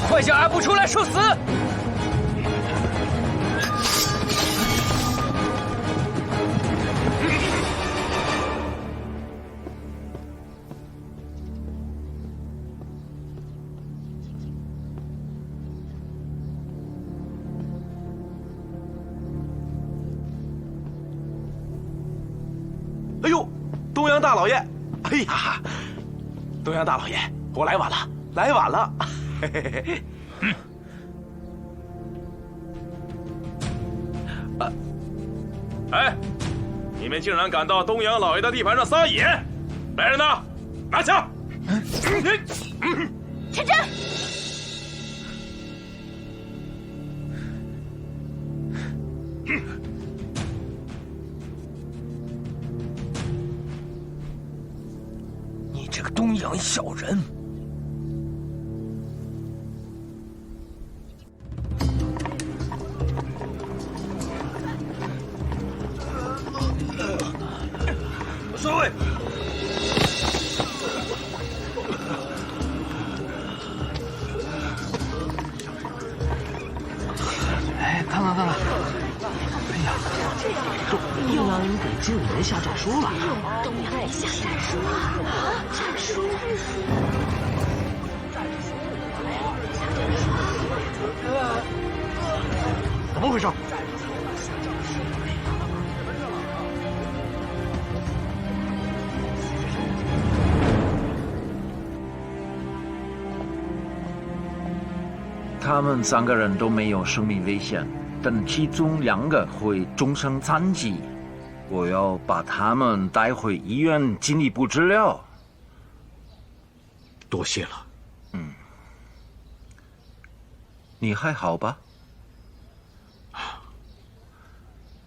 快叫阿布出来受死！哎呦，东阳大老爷！哎呀，东阳大老爷，我来晚了，来晚了。嘿嘿嘿嘿。哎，你们竟然敢到东阳老爷的地盘上撒野！来人呐，拿枪！陈真，你这个东阳小人！三位，哎，看看看看！哎呀，东阳人给金武门下战书了！东阳人下战书啊！战书！怎么回事？他们3个人都没有生命危险，但其中2个会终身残疾。我要把他们带回医院进一步治疗。多谢了。你还好吧？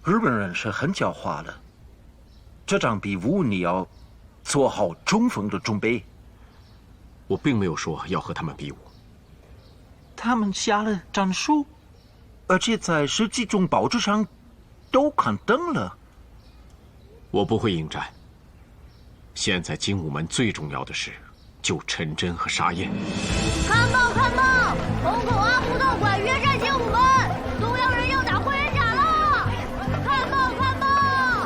日本人是很狡猾的，这场比武你要做好充分的准备。我并没有说要和他们比武。他们下了战书，而且在实际中报纸上都刊登了。我不会应战。现在精武门最重要的是救陈真和沙燕。看报看报，统统阿布道馆约战精武门，东阳人要打霍元甲了！看报看报，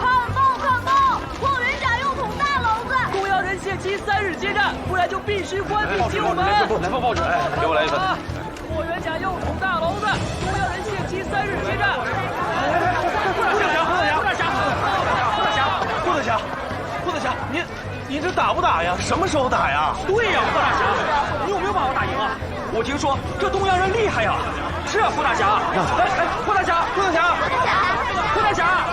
看报看报，霍元甲又捅大娄子，东阳人限期3日接战，不然就必须关闭精武门。来报报纸，给我来一份。霍元甲又捅大娄子，东阳人限期3日接战。霍大侠，您这打不打呀？什么时候打呀？对呀，霍大侠，你有没有把我打赢啊？我听说这东阳人厉害呀。是啊，霍大侠。哎，霍大侠，霍大侠，霍大侠。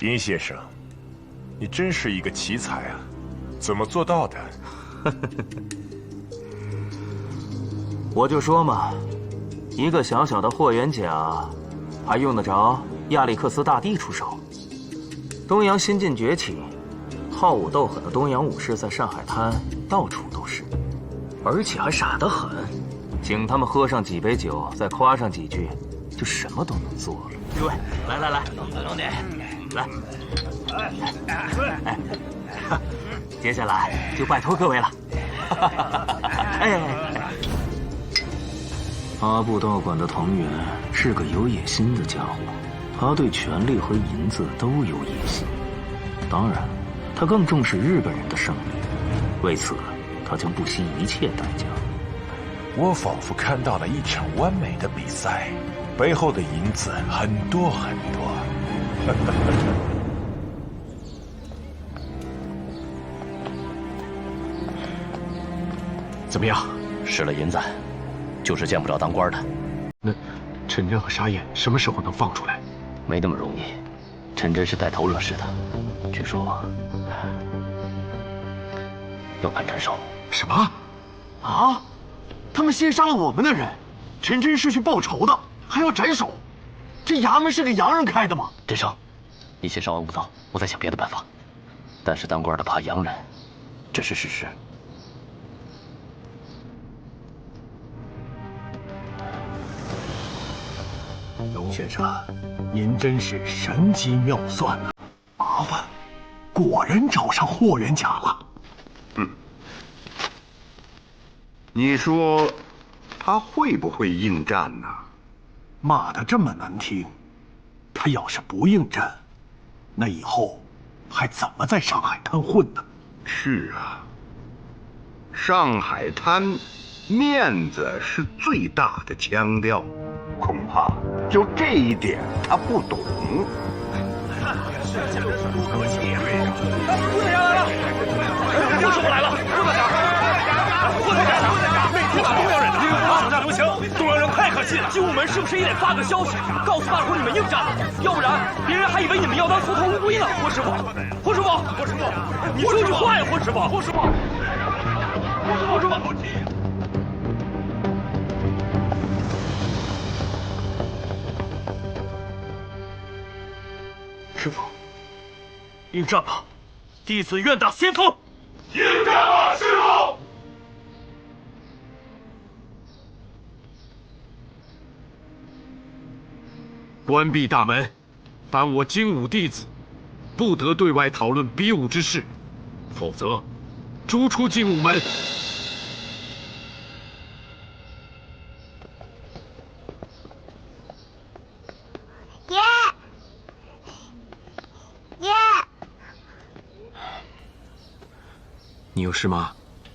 殷先生，你真是一个奇才啊！怎么做到的？我就说嘛，一个小小的霍元甲，还用得着亚历克斯大帝出手？东洋新晋崛起，好武斗狠的东洋武士在上海滩到处都是，而且还傻得很。请他们喝上几杯酒，再夸上几句，就什么都能做了。各位，来，兄弟，来，接下来就拜托各位了。阿布道馆的藤原是个有野心的家伙，他对权力和银子都有野心。当然，他更重视日本人的胜利，为此他将不惜一切代价。我仿佛看到了一场完美的比赛，背后的银子很多很多。怎么样？使了银子，就是见不着当官的。那陈真和沙燕什么时候能放出来？没那么容易。陈真是带头惹事的，据说要判斩首。什么？啊？他们先杀了我们的人，陈真是去报仇的，还要斩首？这衙门是给洋人开的吗？真生，你先稍安勿躁，我再想别的办法。但是当官的怕洋人，这是事实。龙先生，您真是神机妙算啊！麻烦，果然找上霍元甲了。你说他会不会应战呢？骂得这么难听，他要是不应战，那以后还怎么在上海滩混呢？是啊，上海滩面子是最大的腔调，恐怕就这一点他不懂。顾大侠来了！顾师傅来了！顾大侠！顾大侠！那天是东洋人的，手下留情！东洋人太可信了！精武门是不是也得发个消息，告诉大伙你们应战？要不然别人还以为你们要当缩头乌龟呢！霍师傅，霍师傅，霍师傅，你说句话呀，霍师傅，霍师傅，霍师傅。师傅，应战吧！弟子愿打先锋。应战吧，师傅！关闭大门，凡我精武弟子，不得对外讨论比武之事，否则逐出精武门。爷，爷，你有事吗？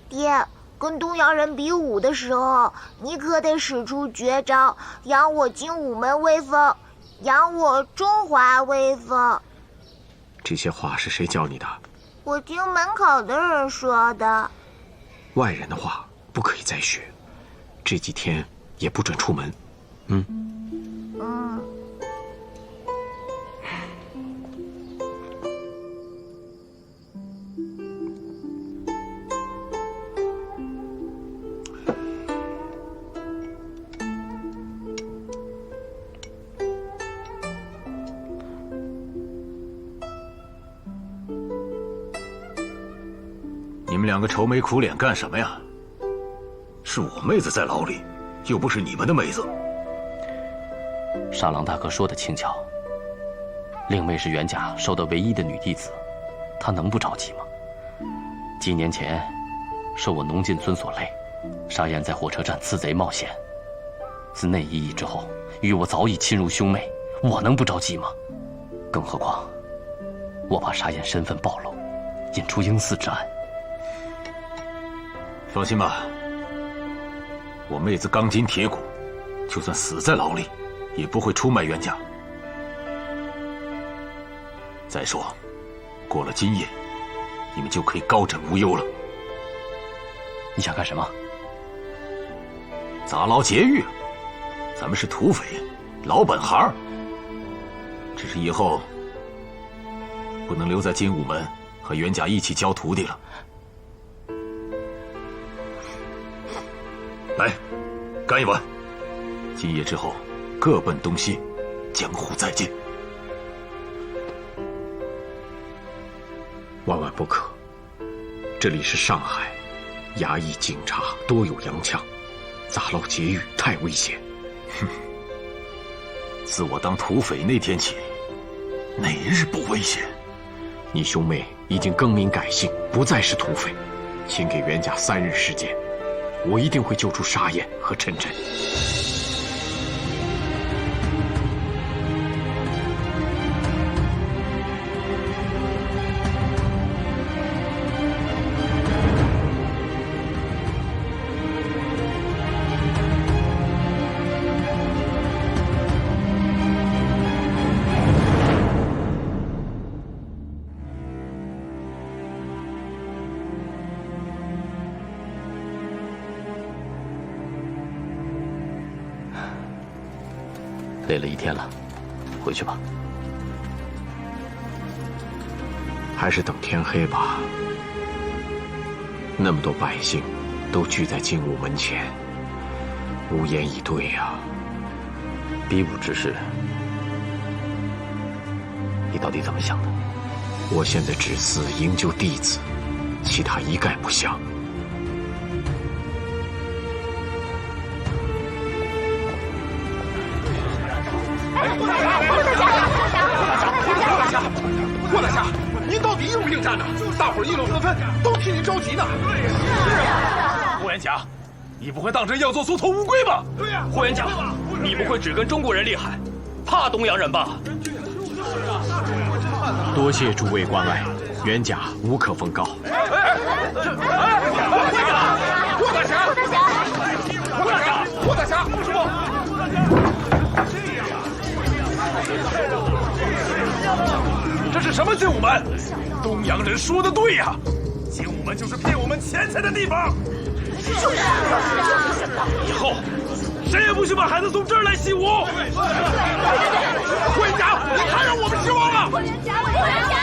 爹，跟东洋人比武的时候，你可得使出绝招，扬我精武门威风，扬我中华威风。这些话是谁教你的？我听门口的人说的。外人的话不可以再学，这几天也不准出门。你们两个愁眉苦脸干什么呀？是我妹子在牢里，又不是你们的妹子。沙狼大哥说的轻巧，令妹是元甲收的唯一的女弟子，她能不着急吗？几年前，受我农进村所累，沙燕在火车站刺贼冒险，自那一役之后，与我早已亲如兄妹，我能不着急吗？更何况，我怕沙燕身份暴露，引出应嗣之案。放心吧，我妹子钢筋铁骨，就算死在牢里，也不会出卖元甲。再说，过了今夜，你们就可以高枕无忧了。你想干什么？砸牢劫狱，咱们是土匪，老本行。只是以后不能留在精武门和元甲一起教徒弟了。来，干一碗。今夜之后，各奔东西，江湖再见。万万不可！这里是上海，衙役警察多有洋枪，砸牢劫狱太危险。哼！自我当土匪那天起，哪日不危险？你兄妹已经更名改姓，不再是土匪，请给元甲3日时间，我一定会救出沙燕和陈真。累了一天了，回去吧。还是等天黑吧。那么多百姓都聚在精武门前，无言以对呀。比武之事，你到底怎么想的？我现在只思营救弟子，其他一概不想。霍大侠，您到底应不应战呢？大伙儿议论纷纷，都替您着急呢。是啊，霍元甲，你不会当真要做缩头乌龟吧？对呀，霍元甲，你不会只跟中国人厉害，怕东洋人吧？多谢诸位关爱，元甲无可奉告。霍大侠，霍大侠，师傅。这是什么精武门？东洋人说的对呀，精武门就是骗我们钱财的地方。以后谁也不许把孩子从这儿来习武。霍元甲，你太让我们失望了。霍元甲，霍元甲。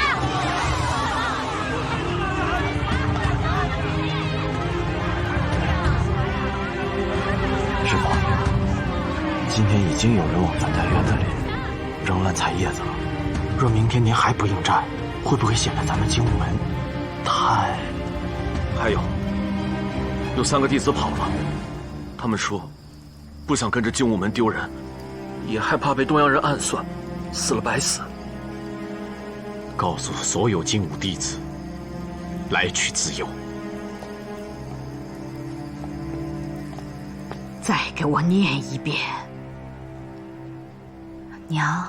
师傅，今天已经有人往咱家院子里扔烂菜叶子了。若明天您还不应战，会不会显得咱们精武门太……还有3个弟子跑了，他们说不想跟着精武门丢人，也害怕被东洋人暗算，死了白死。告诉所有精武弟子，来去自由。再给我念一遍。娘，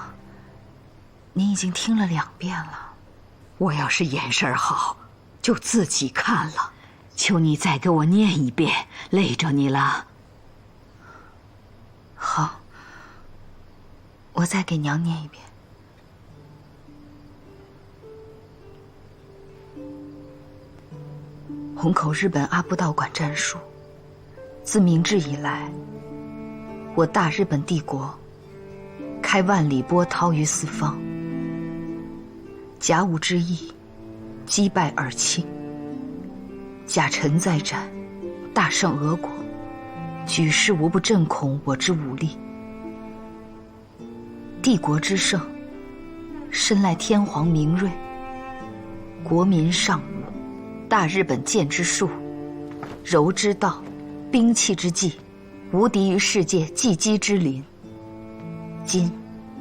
您已经听了2遍了。我要是眼神好，就自己看了。求你再给我念一遍，累着你了。好，我再给娘念一遍。虹口日本阿部道馆战术，自明治以来，我大日本帝国开万里波涛于四方，甲午之役，击败尔清，甲辰再战，大胜俄国，举世无不震恐我之武力。帝国之盛，深赖天皇明睿，国民尚武。大日本剑之术，柔之道，兵器之技，无敌于世界技击之林。今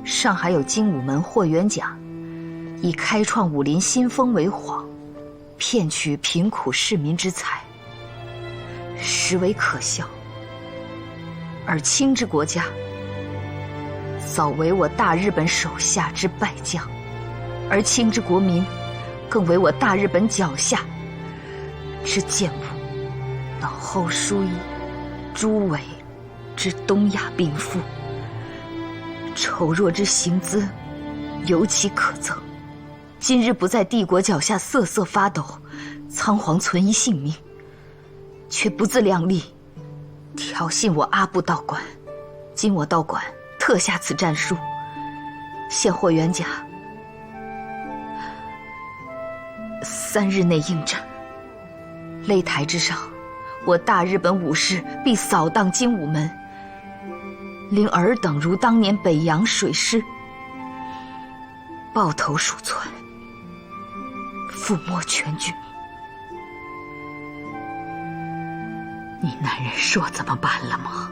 尚还有精武门霍元甲，以开创武林新风为谎，骗取贫苦市民之财，实为可笑。而清之国家，早为我大日本手下之败将，而清之国民，更为我大日本脚下之贱物，等候书衣、诸伪之东亚病夫，丑弱之行姿，尤其可憎。今日不在帝国脚下瑟瑟发抖，仓皇存一性命，却不自量力，挑衅我阿部道馆。今我道馆特下此战书，现霍元甲3日内应战。擂台之上，我大日本武士必扫荡精武门，令尔等如当年北洋水师，抱头鼠窜，覆没全军。你男人说怎么办了吗？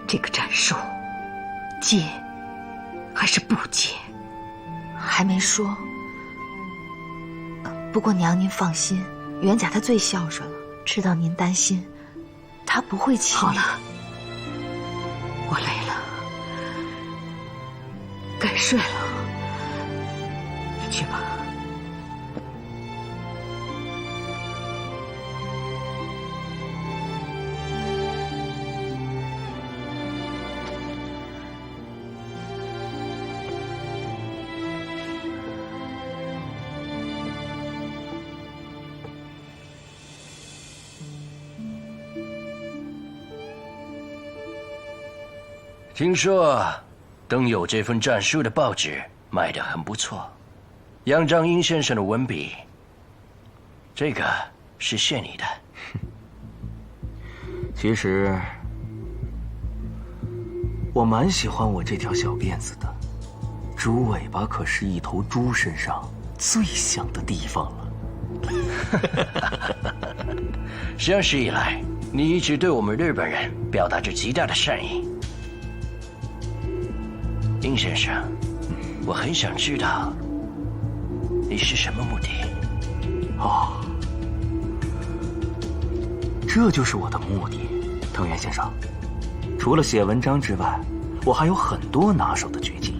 这个战术，接还是不接？还没说。不过娘您放心，元甲他最孝顺了，知道您担心，他不会气。好了，我累了，该睡了，你去吧。听说登有这份战书的报纸卖得很不错，杨章英先生的文笔，这个是谢你的。其实我蛮喜欢我这条小辫子的，猪尾巴可是一头猪身上最香的地方了。相识以来，你一直对我们日本人表达着极大的善意。殷先生，我很想知道你是什么目的。哦，这就是我的目的，藤原先生。除了写文章之外，我还有很多拿手的绝技，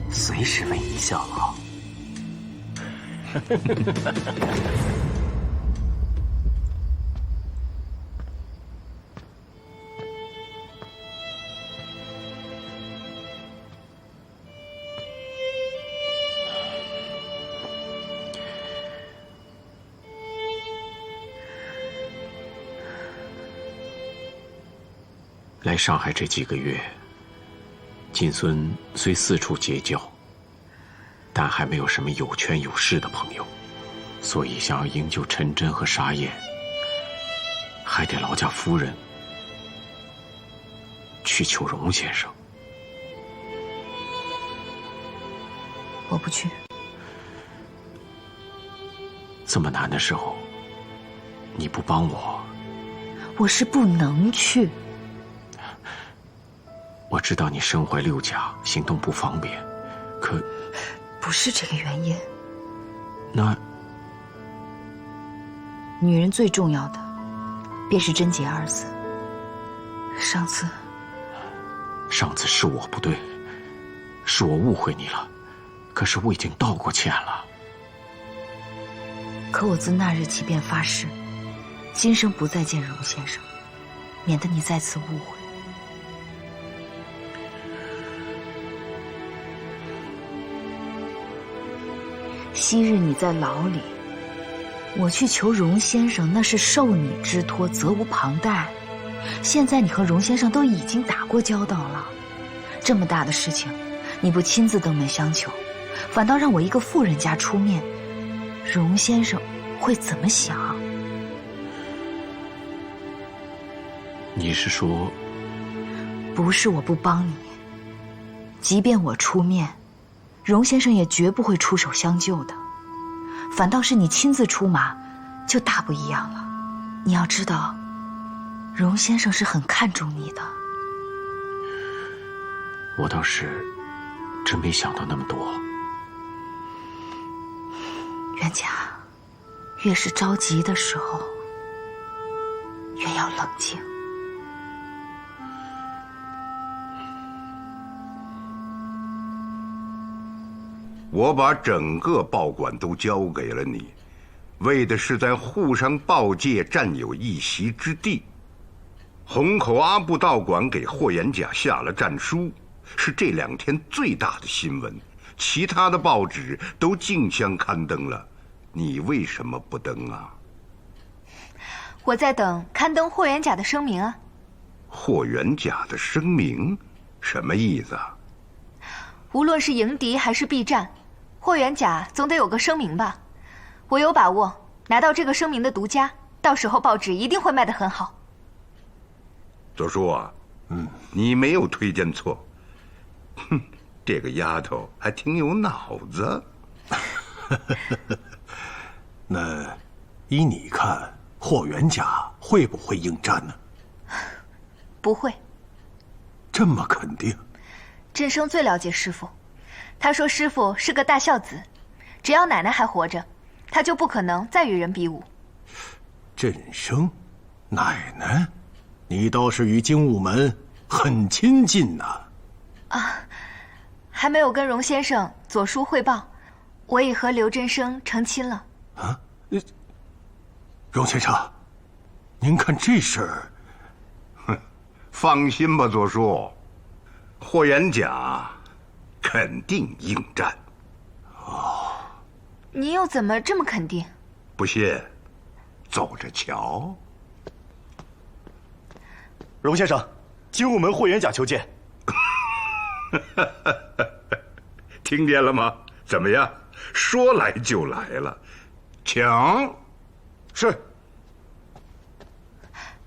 随时为您效劳。来上海这几个月，金孙虽四处结交，但还没有什么有权有势的朋友，所以想要营救陈真和沙燕，还得劳驾夫人去求荣先生。我不去。这么难的时候，你不帮我，我是不能去。我知道你身怀6甲，行动不方便，可不是这个原因。那女人最重要的便是贞洁2字。上次是我不对，是我误会你了，可是我已经道过歉了。可我自那日起便发誓，今生不再见荣先生，免得你再次误会。昔日你在牢里，我去求荣先生，那是受你之托，责无旁贷。现在你和荣先生都已经打过交道了，这么大的事情，你不亲自登门相求，反倒让我一个妇人家出面，荣先生会怎么想？你是说，不是我不帮你，即便我出面，荣先生也绝不会出手相救的，反倒是你亲自出马，就大不一样了。你要知道，荣先生是很看重你的。我倒是真没想到那么多。冤家，越是着急的时候，越要冷静。我把整个报馆都交给了你，为的是在沪上报界占有一席之地。虹口阿部道馆给霍元甲下了战书，是这2天最大的新闻，其他的报纸都竞相刊登了，你为什么不登啊？我在等刊登霍元甲的声明啊。霍元甲的声明？什么意思啊？无论是迎敌还是避战，霍元甲总得有个声明吧。我有把握拿到这个声明的独家，到时候报纸一定会卖得很好。左叔啊，你没有推荐错。哼，这个丫头还挺有脑子。那依你看，霍元甲会不会应战呢？不会。这么肯定？振生最了解师父，他说师父是个大孝子，只要奶奶还活着，他就不可能再与人比武。振生，奶奶，你倒是与精武门很亲近呐。啊，还没有跟荣先生、左叔汇报，我已和刘振生成亲了。啊，荣先生，您看这事儿，哼，放心吧，左叔，霍元甲肯定应战。哦，你又怎么这么肯定？不信，走着瞧。荣先生，精武门霍元甲求见。听见了吗？怎么样？说来就来了，请。是。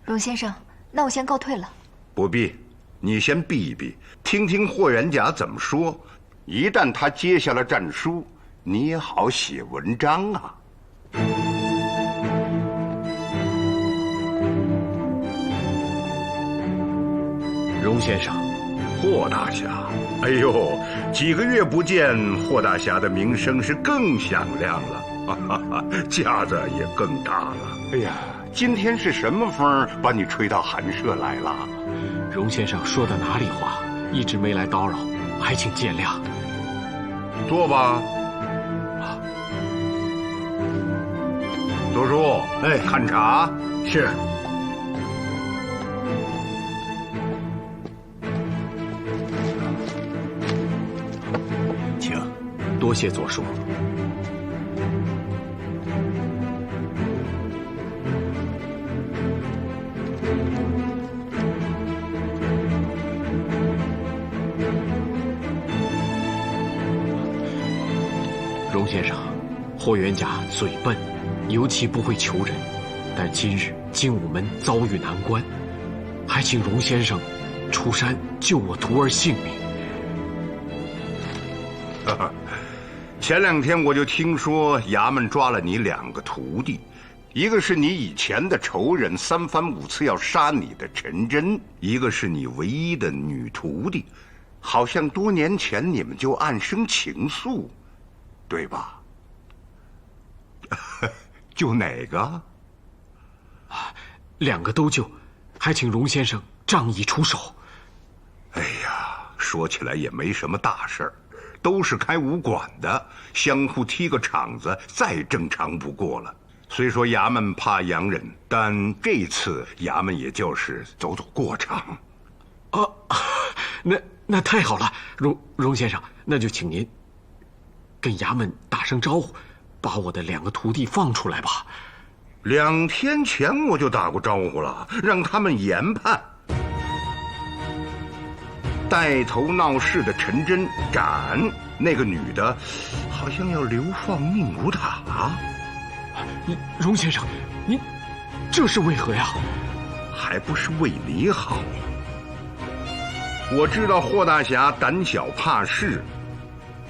荣先生，那我先告退了。不必，你先避一避，听听霍元甲怎么说。一旦他接下了战书，你也好写文章啊。荣先生，霍大侠，哎呦，几个月不见，霍大侠的名声是更响亮了，架子也更大了。哎呀，今天是什么风把你吹到寒舍来了？荣先生说的哪里话，一直没来叨扰，还请见谅。坐吧。左叔，哎，看茶。是。请，多谢左叔。荣先生，霍元甲嘴笨，尤其不会求人，但今日精武门遭遇难关，还请荣先生出山救我徒儿性命。前2天我就听说衙门抓了你2个徒弟，一个是你以前的仇人，3番5次要杀你的陈真，一个是你唯一的女徒弟，好像多年前你们就暗生情愫，对吧？救哪个？2个都救，还请荣先生仗义出手。哎呀，说起来也没什么大事儿，都是开武馆的，相互踢个场子，再正常不过了。虽说衙门怕洋人，但这次衙门也就是走走过场。那太好了，荣先生，那就请您跟衙门打声招呼，把我的2个徒弟放出来吧。2天前我就打过招呼了，让他们研判。带头闹事的陈真斩，那个女的，好像要流放宁古塔。荣先生，您这是为何呀？还不是为你好。我知道霍大侠胆小怕事，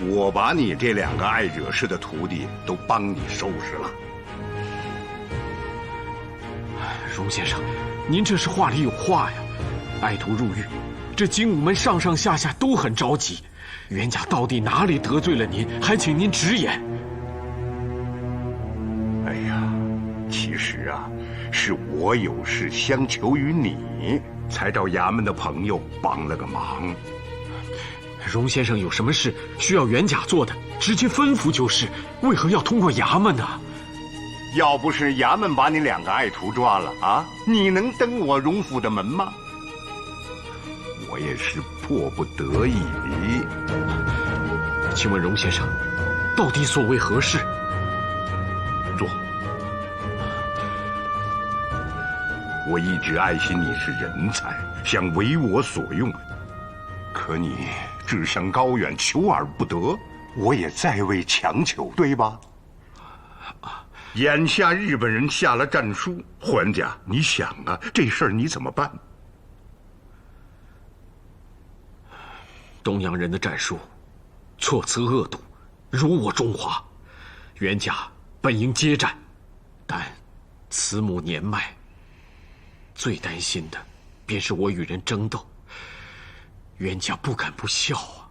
我把你这2个爱惹事的徒弟都帮你收拾了。荣先生，您这是话里有话呀！爱徒入狱，这精武门上上下下都很着急。元甲到底哪里得罪了您？还请您直言。哎呀，其实啊，是我有事相求于你，才找衙门的朋友帮了个忙。荣先生有什么事需要元甲做的，直接吩咐就是，为何要通过衙门呢？要不是衙门把你2个爱徒抓了啊，你能登我荣府的门吗？我也是迫不得已。请问荣先生，到底所为何事？坐。我一直爱惜你是人才，想为我所用，可你志向高远，求而不得，我也在为强求，对吧？眼下日本人下了战书，霍元甲，你想啊，这事儿你怎么办？东洋人的战书，措辞恶毒，辱我中华。元甲本应接战，但慈母年迈，最担心的便是我与人争斗。元甲不敢不孝啊。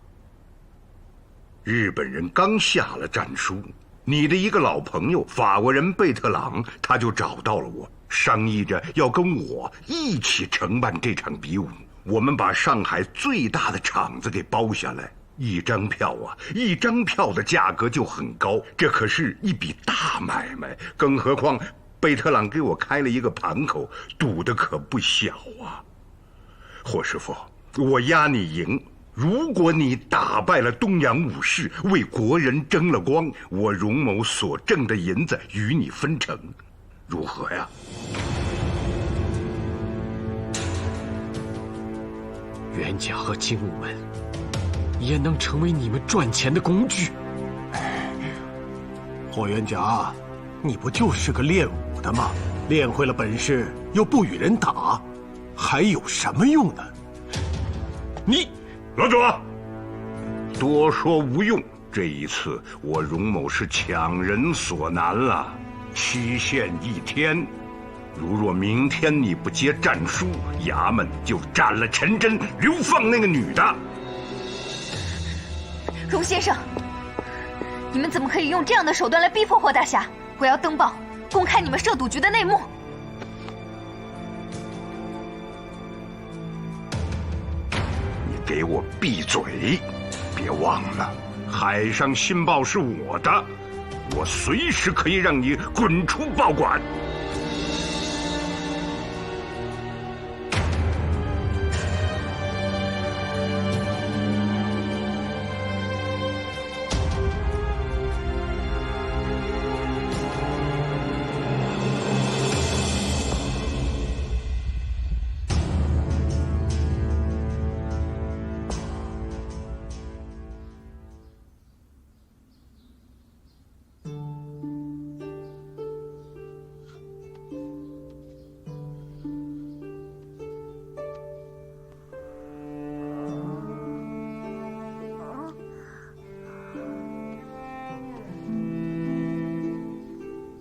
日本人刚下了战书，你的一个老朋友法国人贝特朗，他就找到了我，商议着要跟我一起承办这场比武。我们把上海最大的场子给包下来，1张票啊，1张票的价格就很高，这可是一笔大买卖。更何况贝特朗给我开了一个盘口，赌的可不小啊。霍师傅，我押你赢。如果你打败了东洋武士，为国人争了光，我荣某所挣的银子与你分成，如何呀？元甲和精武门也能成为你们赚钱的工具。霍元甲，你不就是个练武的吗？练会了本事又不与人打，还有什么用呢？你，老主，多说无用。这一次我荣某是强人所难了，期限1天。如若明天你不接战书，衙门就斩了陈真，流放那个女的。荣先生，你们怎么可以用这样的手段来逼迫霍大侠？我要登报，公开你们涉赌局的内幕。你给我闭嘴！别忘了，海上新报是我的，我随时可以让你滚出报馆。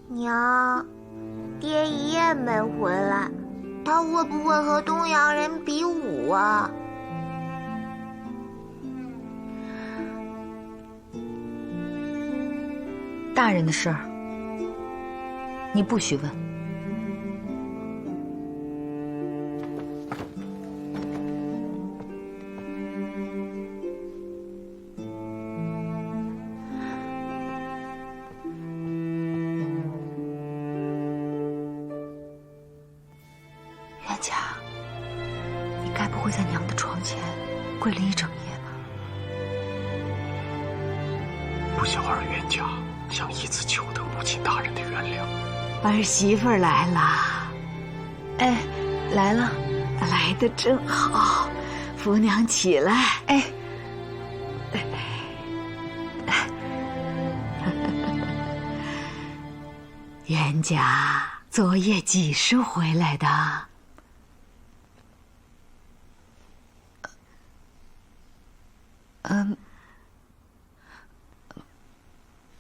娘，爹一夜没回来，他会不会和东洋人比武啊？大人的事儿，你不许问。元甲，你该不会在娘的床前跪了一整夜吧？不想儿元甲想以此求得母亲大人的原谅。儿媳妇来了。哎，来了，来得正好。福娘起来。哎，元甲昨夜几时回来的？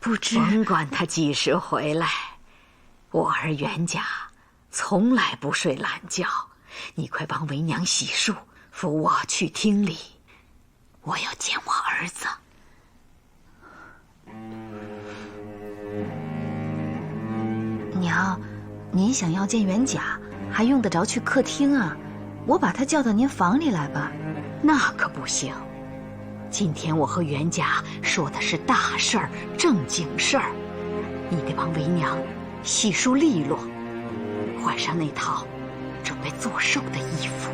不知。甭管他几时回来，我儿元甲从来不睡懒觉。你快帮为娘洗漱，扶我去厅里，我要见我儿子。娘，您想要见元甲，还用得着去客厅啊？我把他叫到您房里来吧。那可不行。今天我和元甲说的是大事儿、正经事儿，你得帮为娘洗漱利落，换上那套准备做寿的衣服。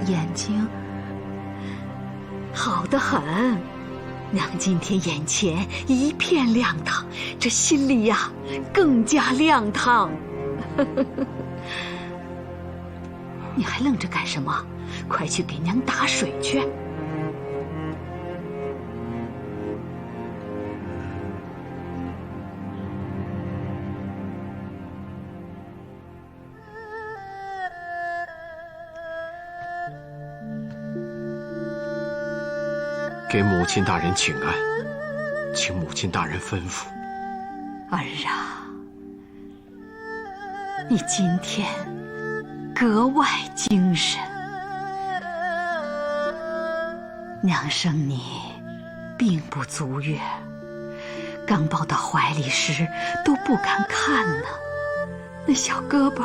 眼睛好得很，娘今天眼前一片亮堂，这心里呀更加亮堂。你还愣着干什么？快去给娘打水去。给母亲大人请安，请母亲大人吩咐。儿啊，你今天格外精神。娘生你并不足月，刚抱到怀里时都不敢看呢，那小胳膊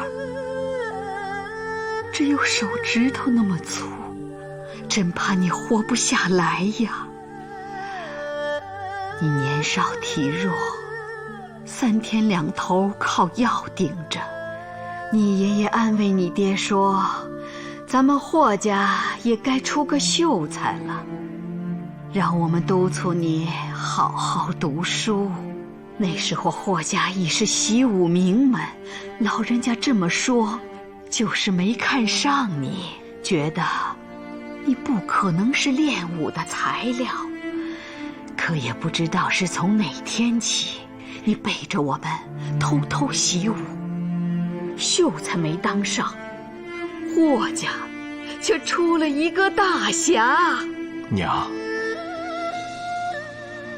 只有手指头那么粗，真怕你活不下来呀。你年少体弱， 3天2头靠药顶着。你爷爷安慰你爹说，咱们霍家也该出个秀才了，让我们督促你好好读书。那时候霍家已是习武名门，老人家这么说，就是没看上你，觉得你不可能是练武的材料。可也不知道是从哪天起，你背着我们偷偷习武，秀才没当上，霍家却出了一个大侠。娘，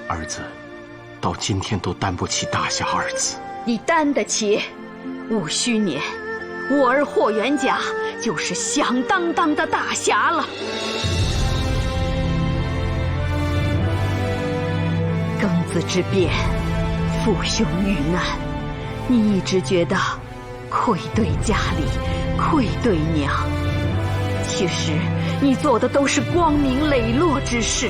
儿子到今天都担不起大侠二字。你担得起，戊戌年，我儿霍元甲就是响当当的大侠了。庚子之变，父兄遇难，你一直觉得愧对家里，愧对娘。其实你做的都是光明磊落之事，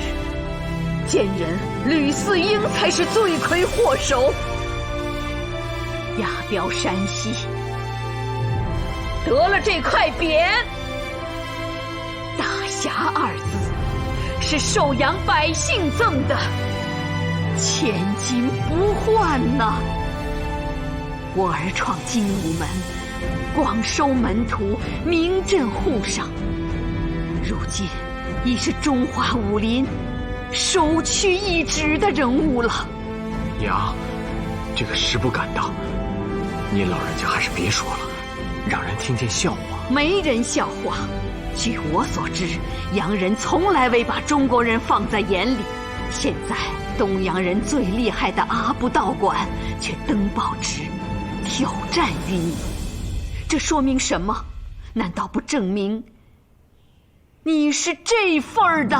奸人吕四英才是罪魁祸首。压标山西得了这块匾，大侠二字是受养百姓赠的，千金不换呐。我儿创精武门，广收门徒，名震沪上，如今已是中华武林首屈一指的人物了。娘，这个实不敢当，您老人家还是别说了，让人听见笑话。没人笑话，据我所知，洋人从来未把中国人放在眼里。现在东洋人最厉害的阿布道馆却登报纸挑战于你，这说明什么？难道不证明你是这份儿的？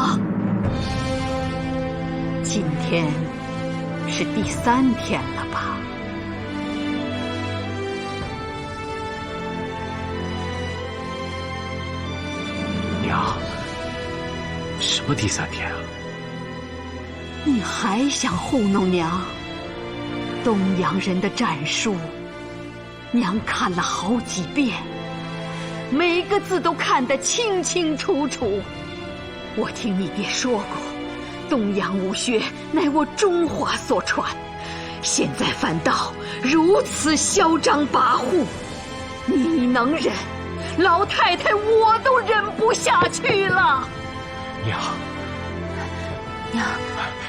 今天是第3天了吧？娘，什么第3天啊？你还想糊弄娘？东洋人的战术，娘看了好几遍，每个字都看得清清楚楚。我听你爹说过，东洋武学乃我中华所传，现在反倒如此嚣张跋扈，你能忍？老太太我都忍不下去了。娘，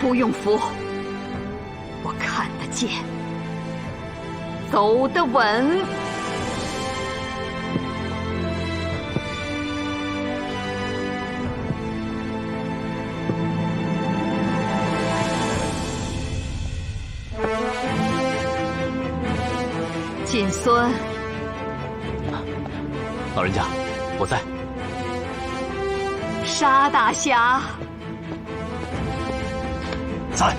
不用扶，我看得见，走得稳。锦孙，老人家，我在。沙大侠，在。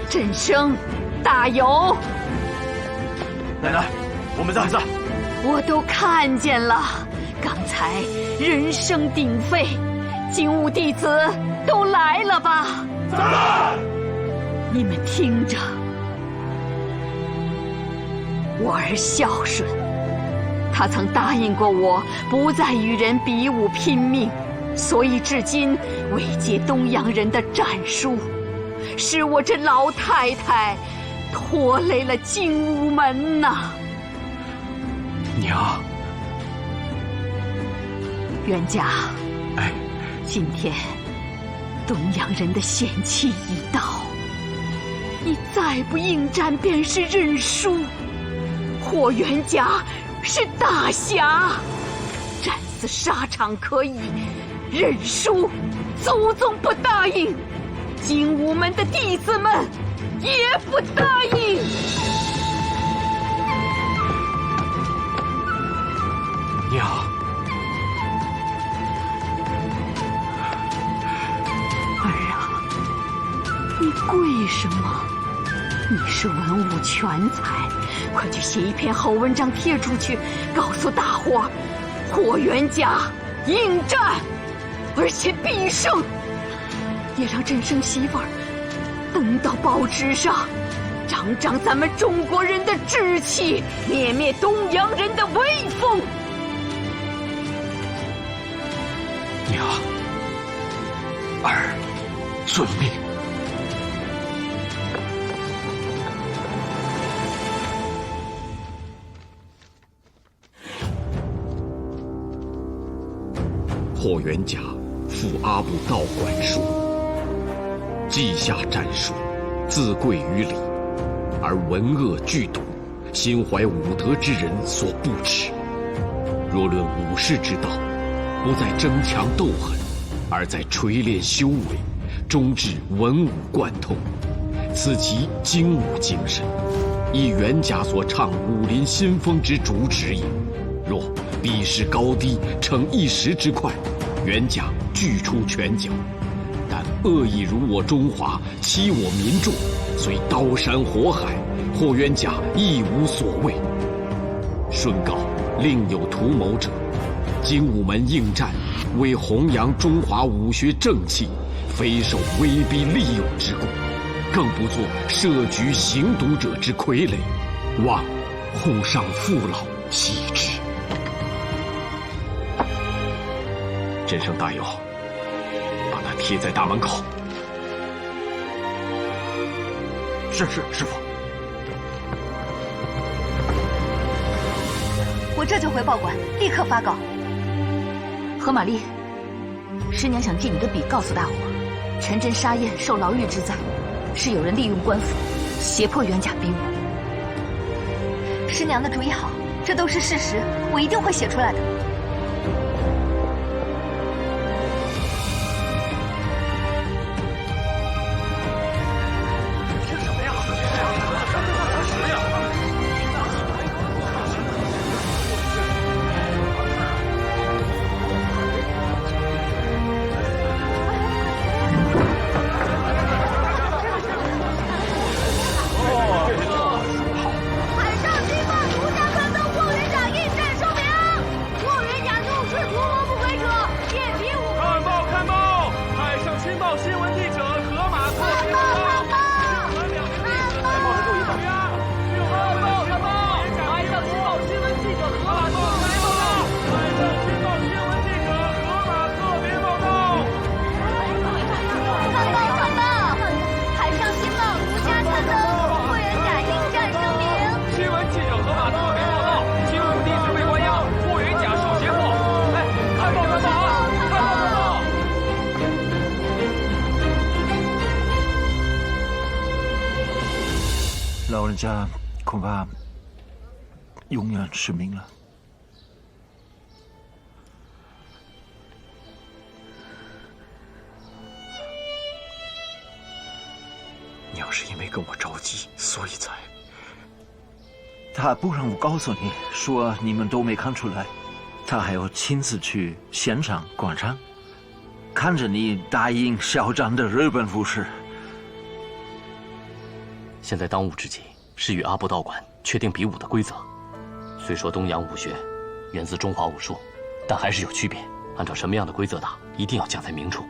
振声，大有，奶奶，我们在。我都看见了，刚才人声鼎沸，精武弟子都来了吧？在。你们听着，我儿孝顺，他曾答应过我不再与人比武拼命，所以至今未解东洋人的战术，是我这老太太拖累了精武门呐。娘，元甲，哎，今天东洋人的险期已到，你再不应战便是认输。霍元甲是大侠，战死沙场可以，认输祖宗不答应，精武门的弟子们也不答应。娘，儿啊，你跪什么？你是文武全才，快去写一篇好文章贴出去，告诉大伙儿，霍元甲应战，而且必胜，也让振声媳妇儿登到报纸上，长长咱们中国人的志气，灭灭东洋人的威风。娘，儿遵命。霍元甲赴阿部道馆书，记下战书，自贵于礼，而文恶俱笃，心怀武德之人所不耻。若论武士之道，不在争强斗狠，而在锤炼修为，终至文武贯通，此即精武精神，亦元甲所倡武林新风之主旨也。若比试高低，逞一时之快，元甲俱出拳脚；但恶意辱我中华，欺我民众，虽刀山火海，霍元甲亦无所谓。顺告另有图谋者，精武门应战，为弘扬中华武学正气，非受威逼利诱之功，更不做设局行毒者之傀儡，望护上父老悉之。真生大友，把它贴在大门口。是，师傅。我这就回报馆，立刻发稿。何玛丽，师娘想借你的笔告诉大伙，陈真沙燕受牢狱之灾，是有人利用官府，胁迫元甲逼我。师娘的主意好，这都是事实，我一定会写出来的。老人家恐怕永远失明了。娘是因为跟我着急，所以才……他不让我告诉你，说你们都没看出来。他还要亲自去现场观察，看着你答应校长的日本武士。现在当务之急是与阿部道馆确定比武的规则。虽说东洋武学源自中华武术，但还是有区别。按照什么样的规则打，一定要讲在明处，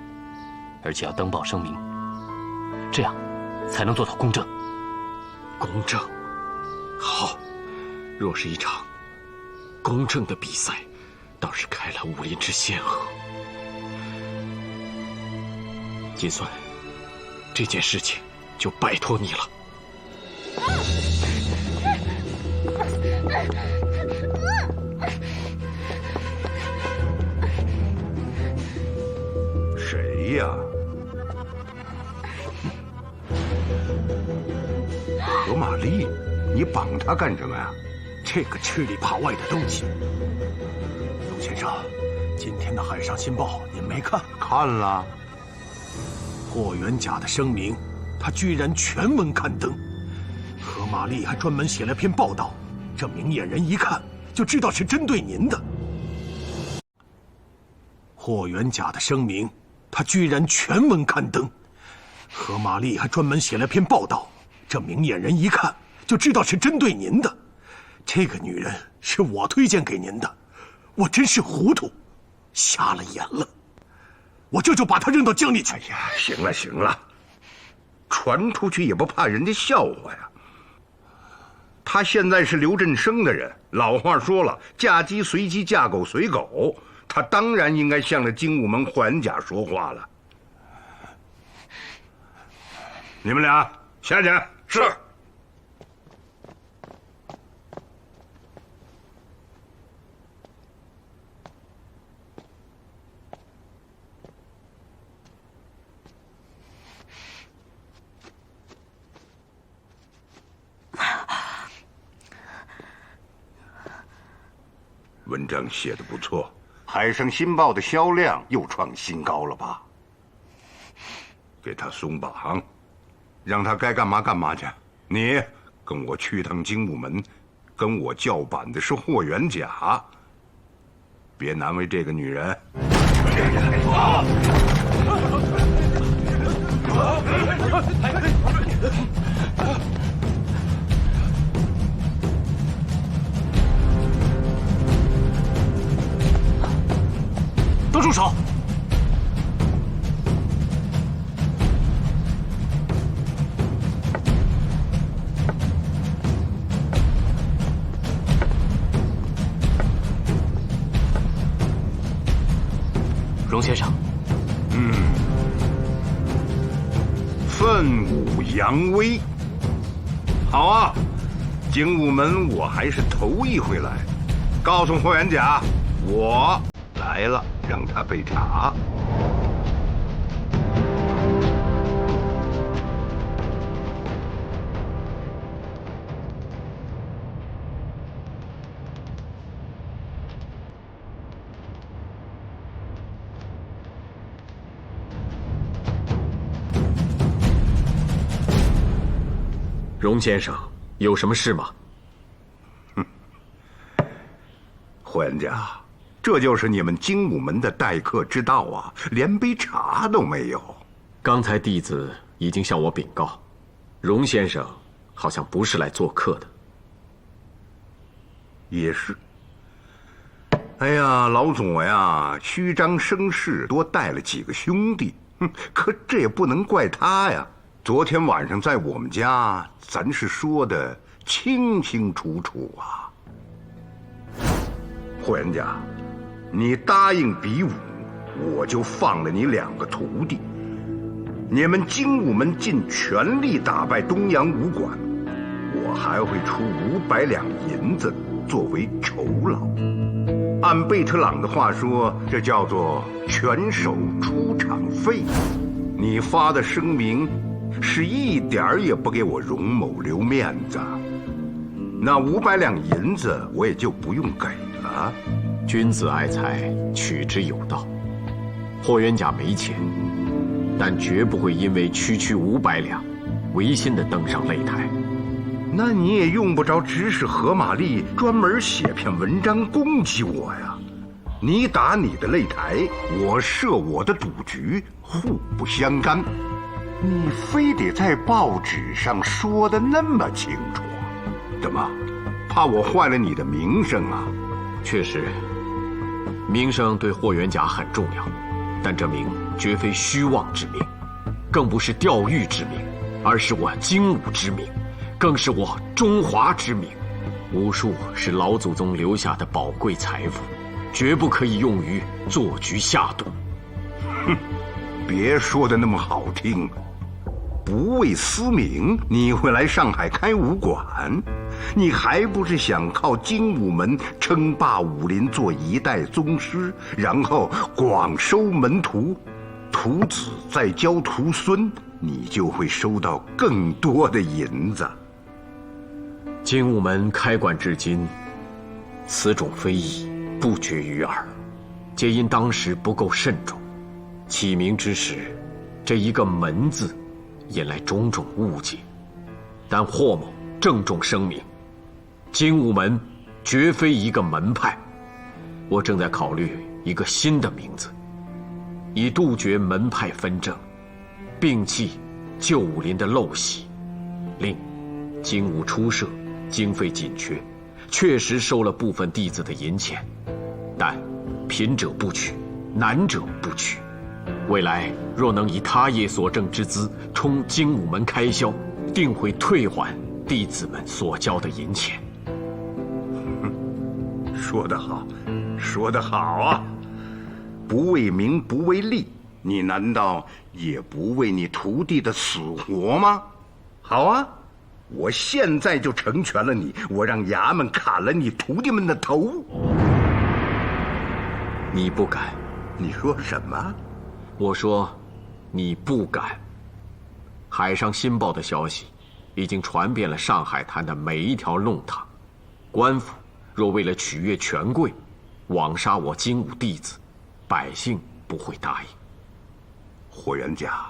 而且要登报声明，这样才能做到公正。公正，好。若是一场公正的比赛，倒是开了武林之先河。金孙，这件事情就拜托你了。谁呀？何玛丽，你绑他干什么呀？这个吃里扒外的东西。陆先生，今天的《海上新报》您没看？看了。霍元甲的声明，他居然全文刊登。何玛丽还专门写了篇报道，这明眼人一看就知道是针对您的。霍元甲的声明，他居然全文刊登。何玛丽还专门写了篇报道，这明眼人一看就知道是针对您的。这个女人是我推荐给您的，我真是糊涂，瞎了眼了。我这就把她扔到江里去。哎呀，行了行了，传出去也不怕人家笑话呀。他现在是刘振生的人，老话说了，嫁鸡随鸡，嫁狗随狗，他当然应该向着精武门霍元甲说话了。你们俩下去。是。文章写得不错，《海上新报》的销量又创新高了吧？给他松绑，让他该干嘛干嘛去。你跟我去趟精武门，跟我叫板的是霍元甲，别难为这个女人。都住手！荣先生，奋武扬威。好啊，精武门我还是头一回来，告诉霍元甲，我来了，让他备茶。荣先生，有什么事吗？霍元甲，这就是你们精武门的待客之道啊，连杯茶都没有。刚才弟子已经向我禀告，荣先生好像不是来做客的。也是。哎呀，老左呀，虚张声势，多带了几个兄弟，可这也不能怪他呀。昨天晚上在我们家，咱是说的清清楚楚啊。霍元甲，你答应比武，我就放了你2个徒弟。你们精武门尽全力打败东洋武馆，我还会出500两银子作为酬劳。按贝特朗的话说，这叫做拳手出场费。你发的声明是一点儿也不给我荣某留面子，那500两银子我也就不用给了。君子爱财，取之有道。霍元甲没钱，但绝不会因为区区500两，违心的登上擂台。那你也用不着指使何玛丽专门写篇文章攻击我呀。你打你的擂台，我设我的赌局，互不相干。你非得在报纸上说的那么清楚，怎么？怕我坏了你的名声啊？确实，名声对霍元甲很重要，但这名绝非虚妄之名，更不是钓誉之名，而是我精武之名，更是我中华之名。武术是老祖宗留下的宝贵财富，绝不可以用于做局下赌。哼，别说的那么好听。不为私名，你会来上海开武馆？你还不是想靠精武门称霸武林，做一代宗师，然后广收门徒，徒子再教徒孙，你就会收到更多的银子。精武门开馆至今，此种非议不绝于耳，皆因当时不够慎重。起名之时，这一个门字引来种种误解，但霍某郑重声明，精武门绝非一个门派。我正在考虑一个新的名字，以杜绝门派纷争，摒弃旧武林的陋习。另，精武初设，经费紧缺，确实收了部分弟子的银钱，但贫者不取，难者不取。未来若能以他业所挣之资充精武门开销，定会退还弟子们所交的银钱。说得好，说得好啊！不为名，不为利，你难道也不为你徒弟的死活吗？好啊，我现在就成全了你，我让衙门砍了你徒弟们的头。你不敢？你说什么？我说，你不敢。海上新报的消息，已经传遍了上海滩的每一条弄堂。官府若为了取悦权贵，枉杀我精武弟子，百姓不会答应。霍元甲，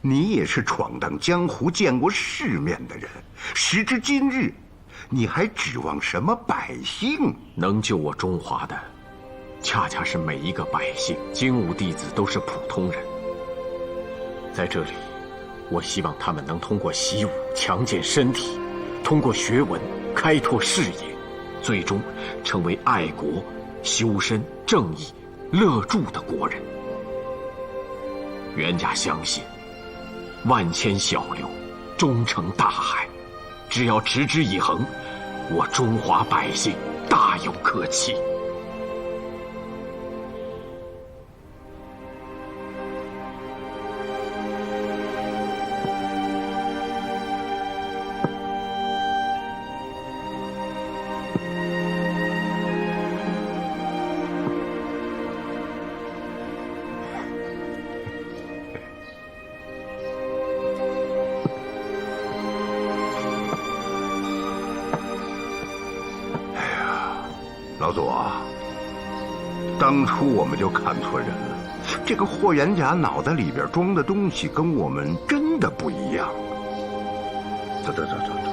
你也是闯荡江湖、见过世面的人，时至今日，你还指望什么百姓？能救我中华的，恰恰是每一个百姓。精武弟子都是普通人，在这里，我希望他们能通过习武强健身体，通过学文开拓视野，最终成为爱国、修身、正义、乐助的国人。袁家相信，万千小流终成大海，只要持之以恒，我中华百姓大有可期。老左啊，当初我们就看错人了。这个霍元甲脑袋里边装的东西跟我们真的不一样。走走走走走。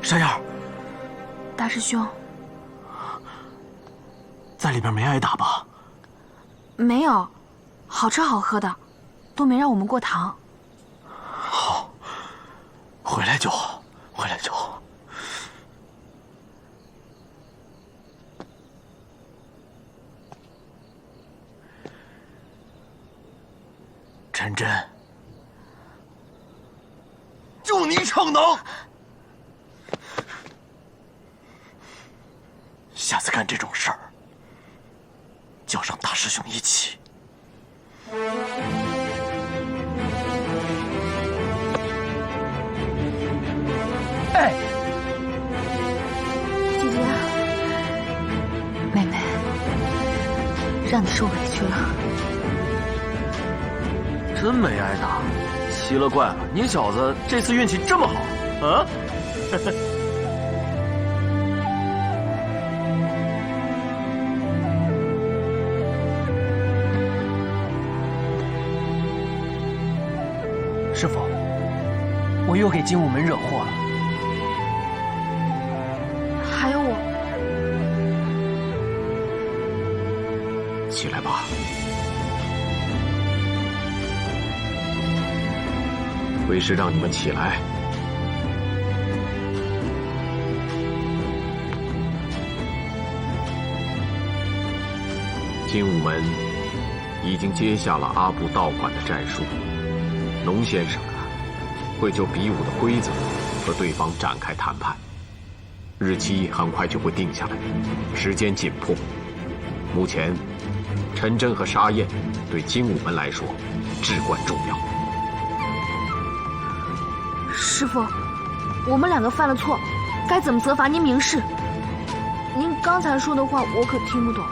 山药，大师兄，在里边没挨打吧？没有，好吃好喝的，都没让我们过堂。好，回来就好，回来就好。陈真，就你逞能！下次干这种事儿，叫上大师兄一起。哎，姐姐，妹妹，让你受委屈了。真没挨打，奇了怪了，你小子这次运气这么好啊！师傅，我又给精武门惹祸了。还有我，起来吧。为师让你们起来。精武门已经接下了阿部道馆的战术。龙先生会就比武的规则和对方展开谈判，日期很快就会定下来，时间紧迫。目前，陈真和沙燕对精武门来说至关重要。师傅，我们两个犯了错，该怎么责罚您明示。您刚才说的话我可听不懂。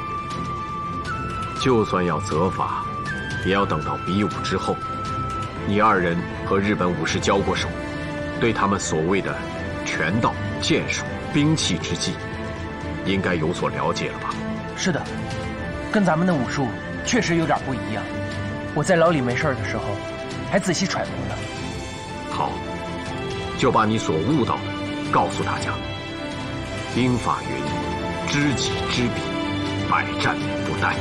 就算要责罚，也要等到比武之后。你二人和日本武士交过手，对他们所谓的拳道、剑术、兵器之技，应该有所了解了吧？是的，跟咱们的武术确实有点不一样。我在牢里没事的时候，还仔细揣摩呢。好，就把你所悟到的告诉大家。兵法云：知己知彼，百战不殆。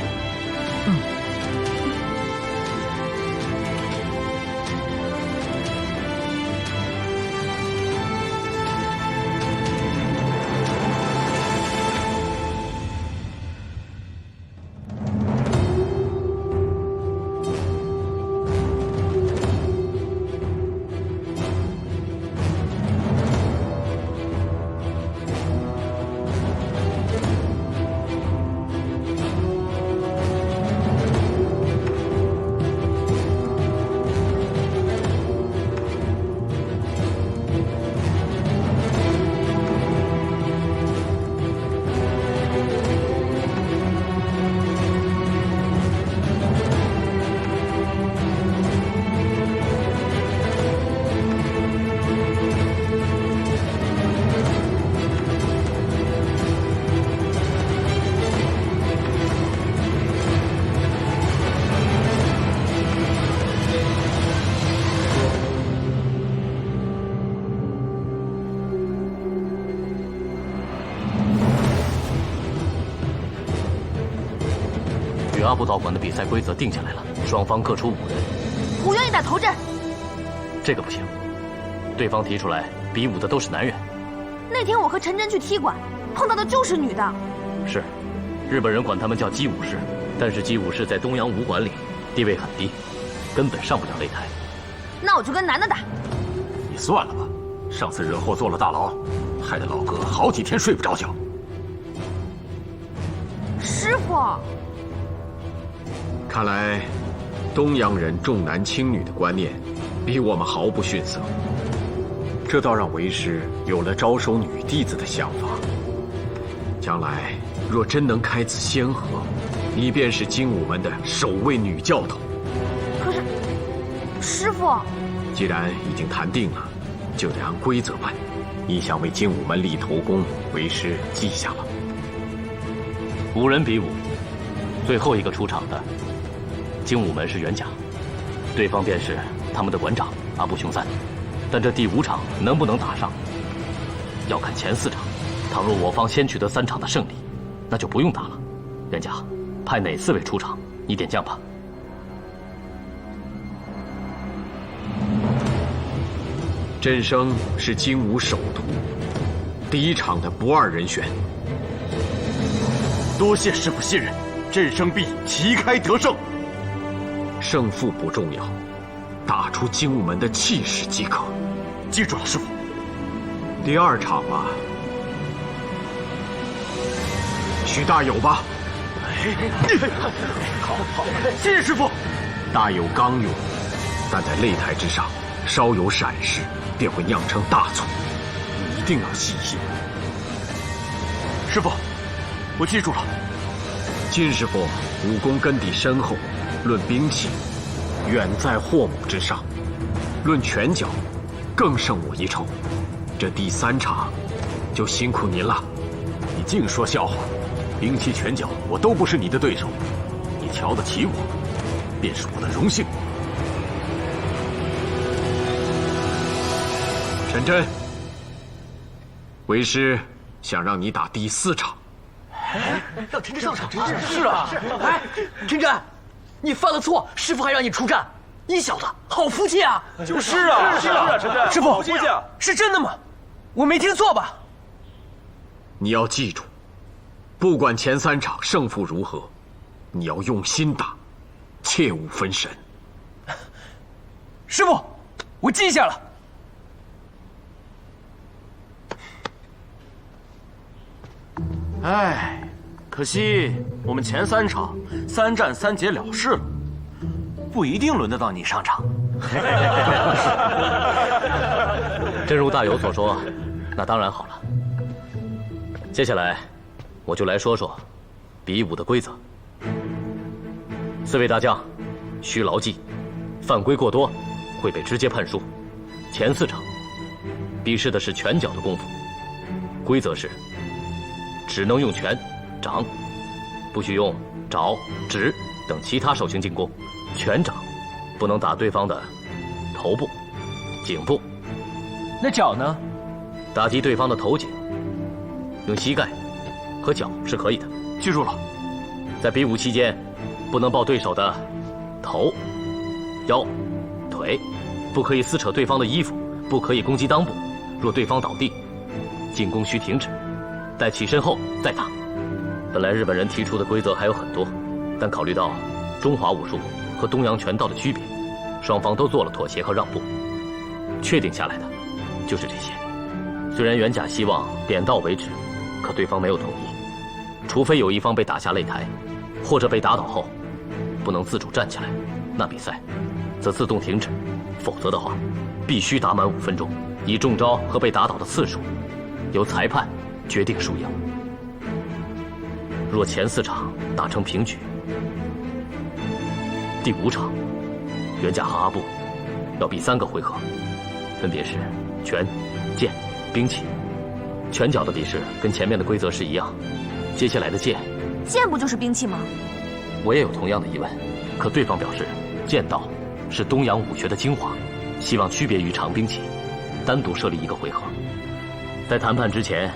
与阿布道馆的比赛规则定下来了，双方各出5人。我愿意打头阵。这个不行，对方提出来比武的都是男人。那天我和陈真去踢馆，碰到的就是女的。是，日本人管他们叫击武士，但是击武士在东洋武馆里地位很低，根本上不了擂台。那我就跟男的打。你算了吧，上次惹祸坐了大牢，害得老哥好几天睡不着觉。师傅，看来东洋人重男轻女的观念比我们毫不逊色，这倒让为师有了招收女弟子的想法。将来若真能开此先河，你便是精武门的首位女教头。可是，师傅，既然已经谈定了，就得按规则办。你想为精武门立头功，为师记下了。5人比武，最后一个出场的，精武门是元甲，对方便是他们的馆长阿部雄三。但这第5场能不能打上，要看前4场。倘若我方先取得3场的胜利，那就不用打了。元甲，派哪4位出场，你点将吧。真生是精武首徒，第1场的不二人选。多谢师傅信任，朕生必旗开得胜。胜负不重要，打出精武门的气势即可。记住了，师傅。第2场啊，许大有吧。好，谢谢师傅。大有刚勇，但在擂台之上稍有闪失，便会酿成大错。你一定要细心。师傅，我记住了。金师傅武功根底深厚，论兵器远在霍某之上，论拳脚更胜我一筹。这第3场就辛苦您了。你净说笑话，兵器拳脚我都不是你的对手，你瞧得起我，便是我的荣幸。陈真，为师想让你打第4场。让陈真上场？是啊。哎，陈真，你犯了错，师傅还让你出战，你小子好福气啊！就是啊，陈真，师傅，是真的吗？我没听错吧？你要记住，不管前3场胜负如何，你要用心打，切勿分神。师傅，我记下了。哎，可惜我们前3场3战3捷了事了，不一定轮得到你上场。正如大有所说，那当然好了。接下来，我就来说说比武的规则。4位大将需牢记，犯规过多会被直接判输。前4场比试的是拳脚的功夫，规则是只能用拳、掌，不许用爪、指等其他手型进攻。拳掌不能打对方的头部、颈部。那脚呢？打击对方的头颈，用膝盖和脚是可以的。记住了。在比武期间，不能抱对手的头、腰、腿，不可以撕扯对方的衣服，不可以攻击裆部。若对方倒地，进攻需停止，待起身后再打。本来日本人提出的规则还有很多，但考虑到中华武术和东洋拳道的区别，双方都做了妥协和让步，确定下来的就是这些。虽然元甲希望点到为止，可对方没有同意，除非有一方被打下擂台，或者被打倒后不能自主站起来，那比赛则自动停止，否则的话必须打满5分钟，以中招和被打倒的次数由裁判决定输赢。若前4场打成平局，第5场元甲和阿布要比3个回合，分别是拳、剑、兵器。拳脚的比试跟前面的规则是一样，接下来的剑剑不就是兵器吗？我也有同样的疑问，可对方表示剑道是东洋武学的精华，希望区别于长兵器，单独设立1个回合。在谈判之前，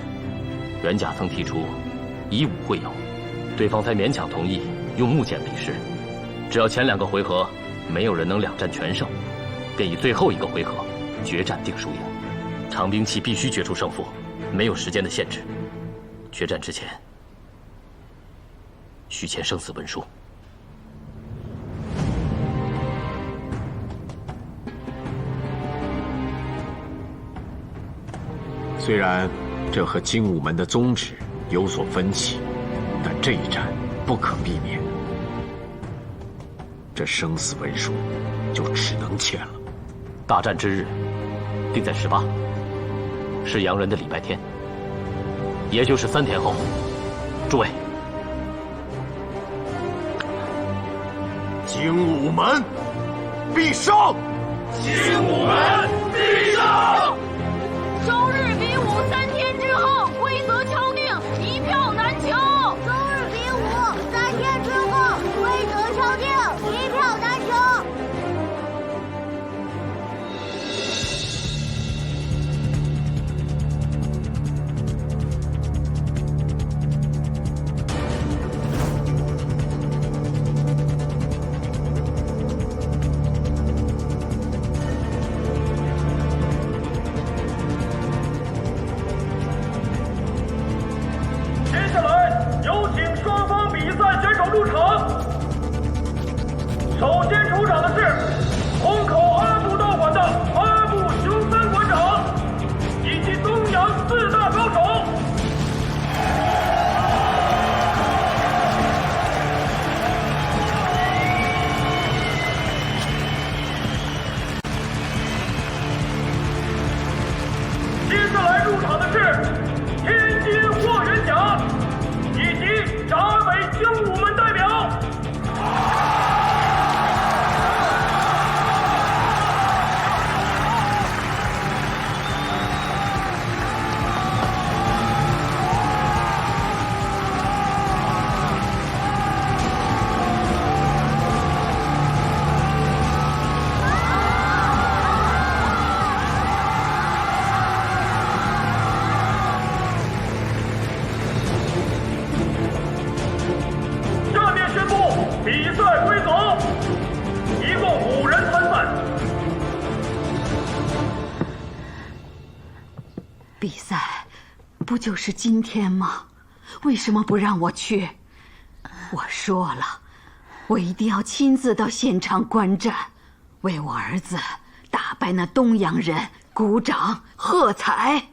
元甲曾提出以武会友，对方才勉强同意用木剑比试，只要前2个回合没有人能2战全胜，便以最后1个回合决战定输赢。长兵器必须决出胜负，没有时间的限制。决战之前需签生死文书。虽然这和精武门的宗旨有所分歧，但这一战不可避免。这生死文书就只能签了。大战之日定在18，是洋人的礼拜天，也就是3天后。诸位，精武门必胜！精武门必胜！周日比武3天之后，规则敲定，1票难求。周日比武3天之后，规则敲定，1票难求。首先出场的是虹口阿布道馆的阿布雄三馆长，以及东洋4大高手。接下来入场的是天津霍元甲，以及闸北精武门代表。比赛规则：一共5人参赛。比赛不就是今天吗？为什么不让我去？我说了，我一定要亲自到现场观战，为我儿子打败那东洋人鼓掌喝彩。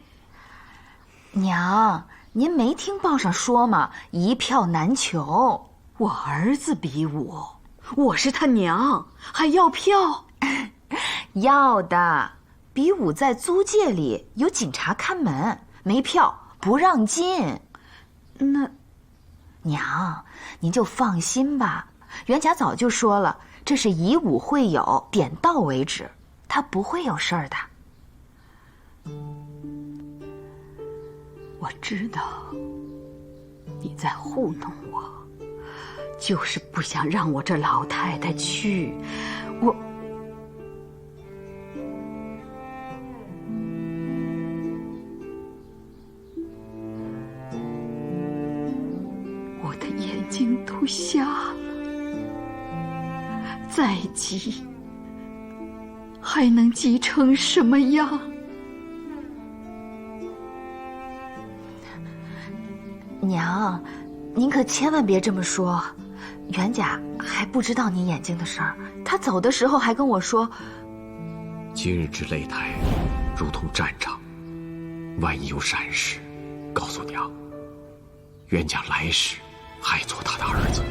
娘，您没听报上说吗？1票难求。我儿子比武，我是他娘，还要票？要的。比武在租界里有警察看门，没票不让进。那，娘，您就放心吧。袁甲早就说了，这是以武会友，点到为止，他不会有事儿的。我知道你在糊弄我。就是不想让我这老太太去，我的眼睛都瞎了，再急还能急成什么样？娘，您可千万别这么说。袁甲还不知道你眼睛的事儿，他走的时候还跟我说，今日之擂台如同战场，万一有闪失，告诉娘，袁甲来世还做他的儿子。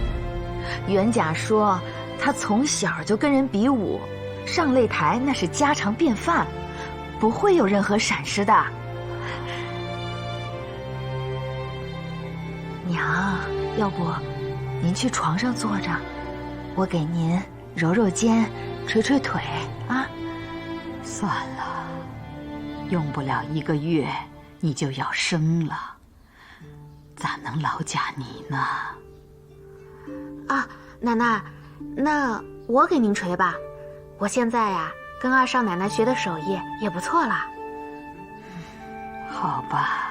袁甲说他从小就跟人比武，上擂台那是家常便饭，不会有任何闪失的。娘，要不您去床上坐着，我给您揉揉肩，捶捶腿啊。算了，用不了1个月你就要生了，咋能劳驾你呢？啊，奶奶，那我给您捶吧。我现在呀，跟二少奶奶学的手艺也不错啦。好吧。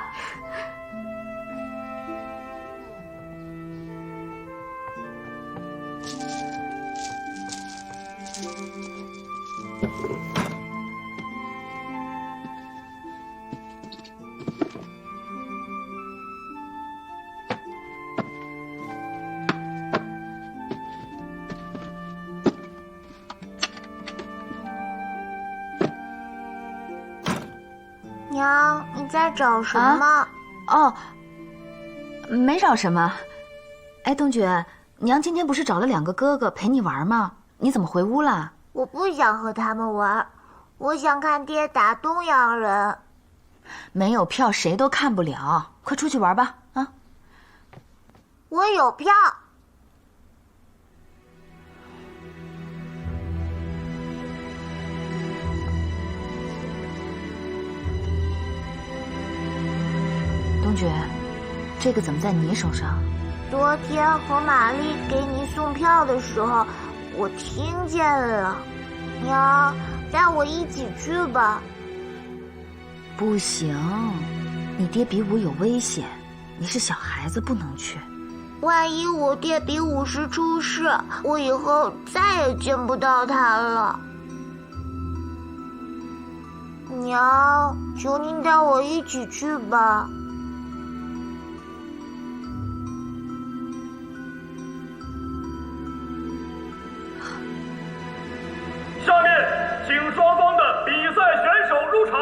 娘，你在找什么？哦，没找什么。哎，冬觉，娘今天不是找了2个哥哥陪你玩吗？你怎么回屋了？我不想和他们玩，我想看爹打东洋人。没有票谁都看不了，快出去玩吧！啊，我有票。冬觉，这个怎么在你手上？昨天和玛丽给你送票的时候，我听见了。娘，带我一起去吧。不行，你爹比武有危险，你是小孩子，不能去。万一我爹比武时出事，我以后再也见不到他了。娘，求您带我一起去吧。下面，请双方的比赛选手入场。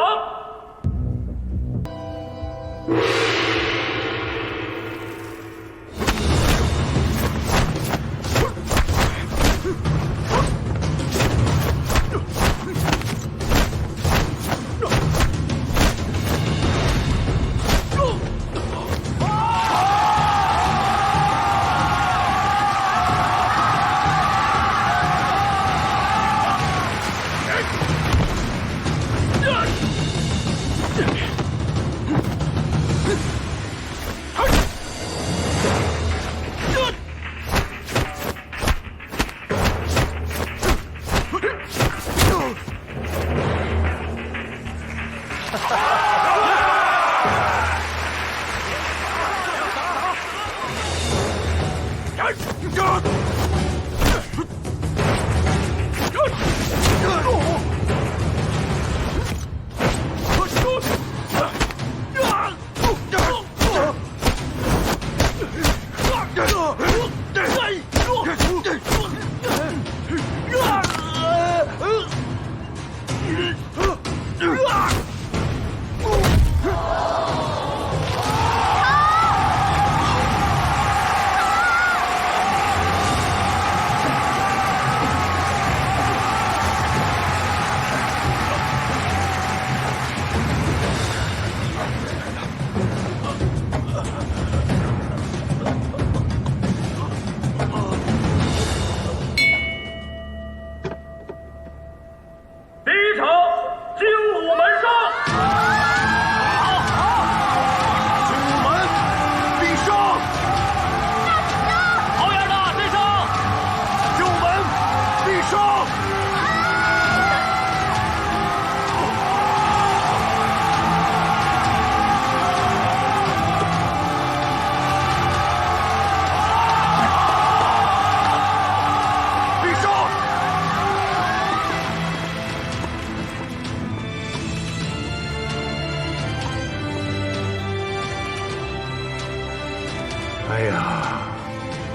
哎呀，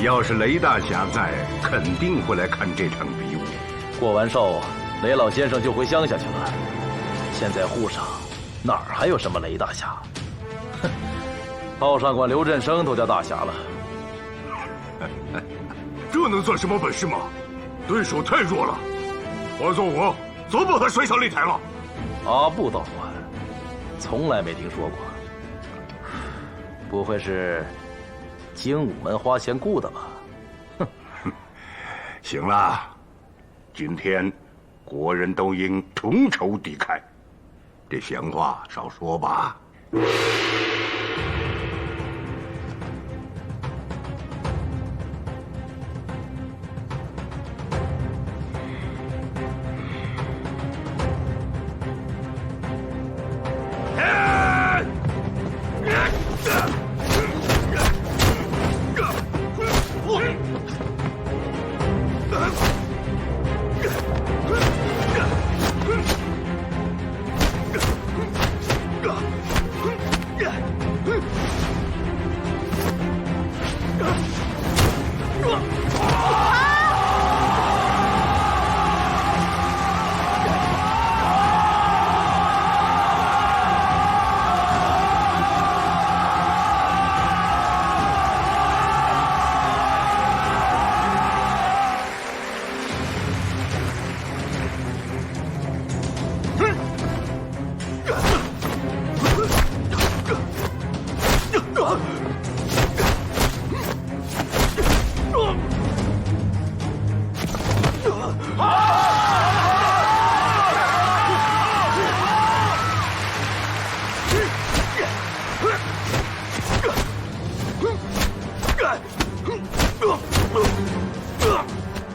要是雷大侠在，肯定会来看这场比武。过完寿，雷老先生就回乡下去了。现在沪上哪儿还有什么雷大侠？哼，道上官刘振生都叫大侠了。这能算什么本事吗？对手太弱了，换做我早把他摔上擂台了。阿布道馆，从来没听说过。不会是精武门花钱雇的吧？哼，行了，今天国人都应同仇敌忾，这闲话少说吧。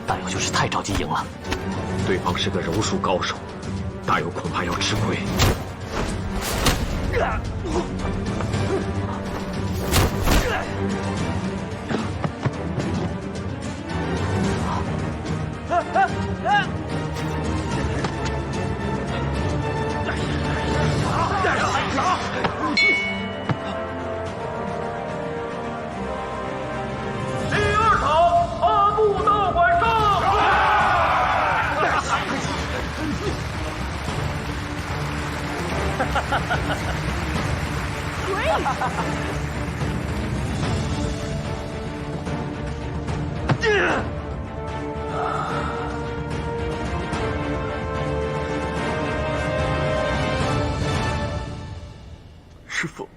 大友就是太着急赢了，对方是个柔术高手，大友恐怕要吃亏。师父，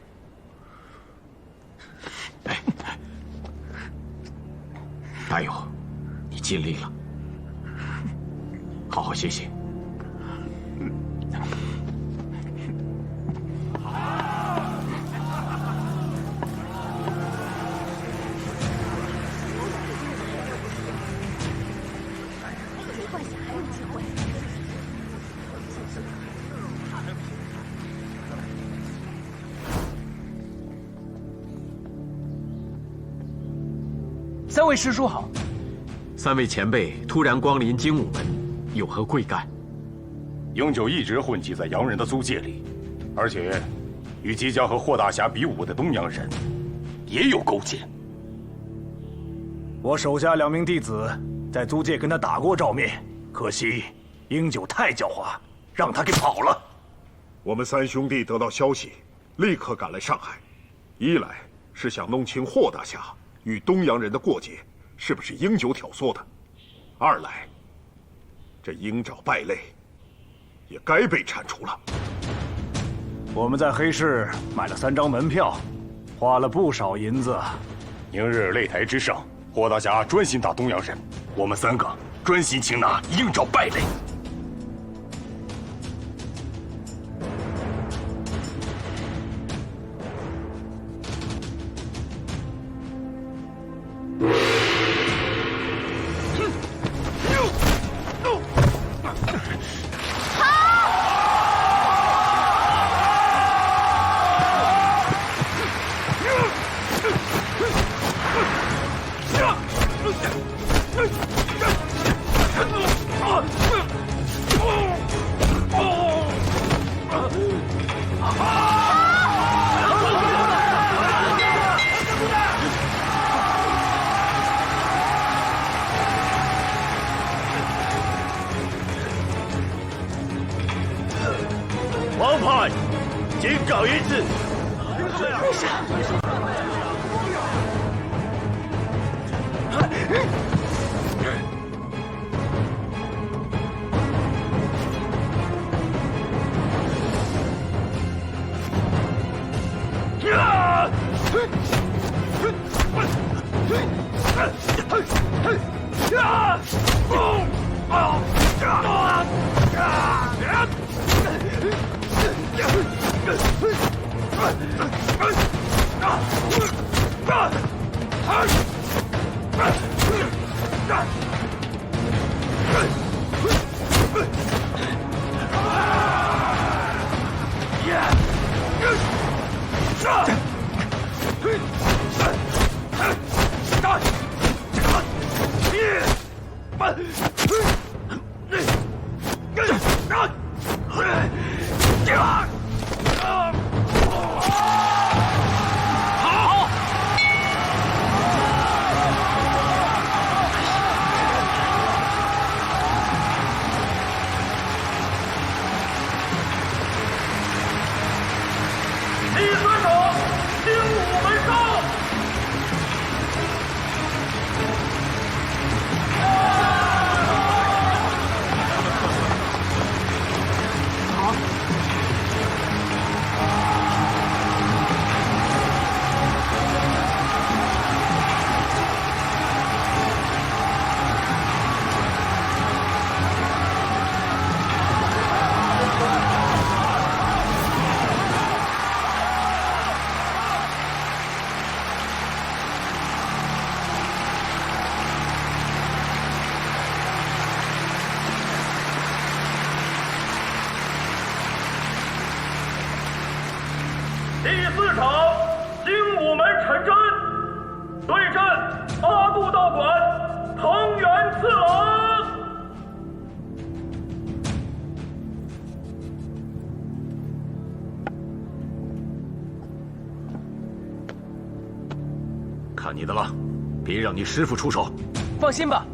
大友，你尽力了，好好歇歇。三位师叔好。三位前辈突然光临精武门，有何贵干？英九一直混迹在洋人的租界里，而且与即将和霍大侠比武的东洋人也有勾结。我手下2名弟子在租界跟他打过照面，可惜英九太狡猾，让他给跑了。我们3兄弟得到消息，立刻赶来上海，一来是想弄清霍大侠与东洋人的过节是不是英九挑唆的，二来这鹰爪败类也该被铲除了。我们在黑市买了3张门票，花了不少银子。明日擂台之上，霍大侠专心打东洋人，我们3个专心擒拿鹰爪败类。王牌，警告一次。为啥？ 4场精武门陈真对阵阿布道馆藤原次郎。看你的了，别让你师傅出手。放心吧。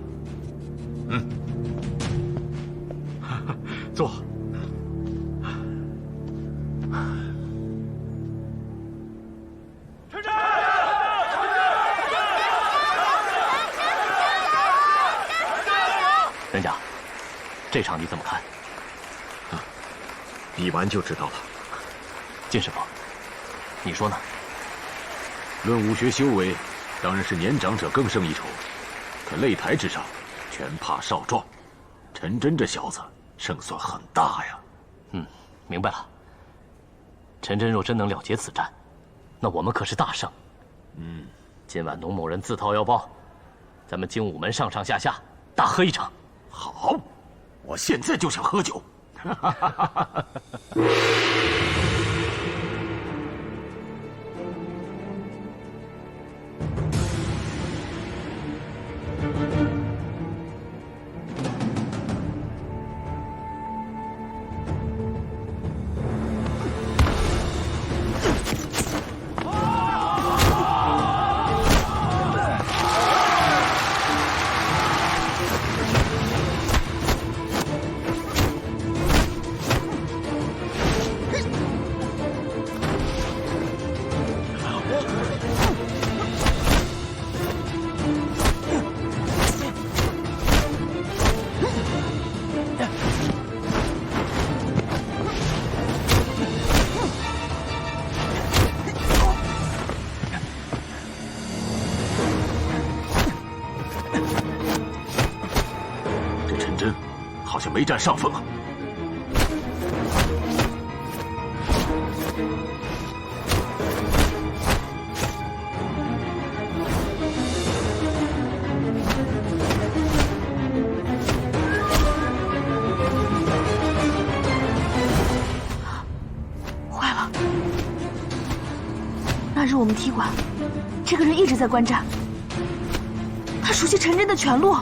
坐。人家，这场你怎么看？比完就知道了。金师傅，你说呢？论武学修为，当然是年长者更胜一筹。可擂台之上，全怕少壮。陈真这小子胜算很大呀。明白了。陈真若真能了结此战，那我们可是大胜。今晚农某人自掏腰包，咱们精武门上上下下大喝一场。好，我现在就想喝酒。好像没占上风啊！坏了！那日我们踢馆，这个人一直在观战，他熟悉陈真的拳路。